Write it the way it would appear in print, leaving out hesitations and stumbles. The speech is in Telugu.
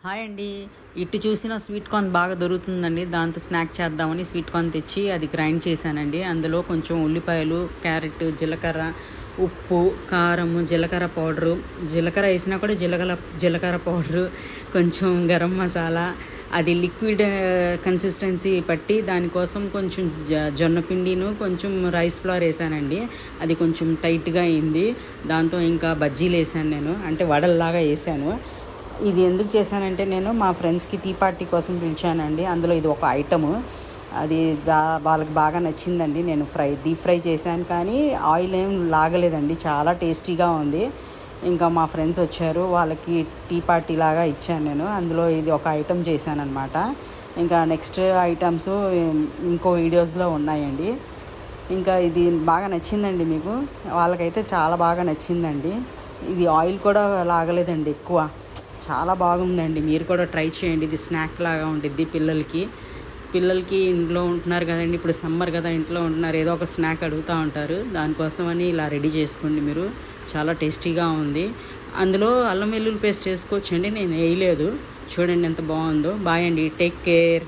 హాయ్ అండి. ఇటు చూసిన స్వీట్ కార్న్ బాగా దొరుకుతుందండి. దాంతో స్నాక్ చేద్దామని స్వీట్ కార్న్ తెచ్చి అది గ్రైండ్ చేశానండి. అందులో కొంచెం ఉల్లిపాయలు, క్యారెట్, జీలకర్ర, ఉప్పు, కారం, జీలకర్ర పౌడరు, జీలకర్ర వేసినా కూడా జీలకర్ర పౌడరు, కొంచెం గరం మసాలా, అది లిక్విడ్ కన్సిస్టెన్సీ పట్టి దానికోసం కొంచెం జొన్న పిండిను కొంచెం రైస్ ఫ్లోర్ వేసానండి. అది కొంచెం టైట్గా అయింది. దాంతో ఇంకా బజ్జీలు వేసాను నేను, అంటే వడల్లాగా వేసాను. ఇది ఎందుకు చేశానంటే నేను మా ఫ్రెండ్స్కి టీ పార్టీ కోసం పిలిచానండి. అందులో ఇది ఒక ఐటము. అది వాళ్ళకి బాగా నచ్చిందండి. నేను డీప్ ఫ్రై చేశాను, కానీ ఆయిల్ ఏం లాగలేదండి. చాలా టేస్టీగా ఉంది. ఇంకా మా ఫ్రెండ్స్ వచ్చారు, వాళ్ళకి టీ పార్టీ లాగా ఇచ్చాను నేను. అందులో ఇది ఒక ఐటమ్ చేశాను అనమాట. ఇంకా నెక్స్ట్ ఐటమ్స్ ఇంకో వీడియోస్లో ఉన్నాయండి. ఇంకా ఇది బాగా నచ్చిందండి మీకు. వాళ్ళకైతే చాలా బాగా నచ్చిందండి. ఇది ఆయిల్ కూడా లాగలేదండి ఎక్కువ. చాలా బాగుందండి. మీరు కూడా ట్రై చేయండి. ఇది స్నాక్ లాగా ఉంటుంది పిల్లలకి ఇంట్లో ఉంటున్నారు కదండి, ఇప్పుడు సమ్మర్ కదా, ఇంట్లో ఉంటున్నారు, ఏదో ఒక స్నాక్ అడుగుతూ ఉంటారు. దానికోసమని ఇలా రెడీ చేసుకోండి మీరు. చాలా టేస్టీగా ఉంది. అందులో అల్లం వెల్లుల్లి పేస్ట్ వేసుకోవచ్చండి. నేను వేయలేదు. చూడండి ఎంత బాగుందో. బాయ్ అండి. Take care.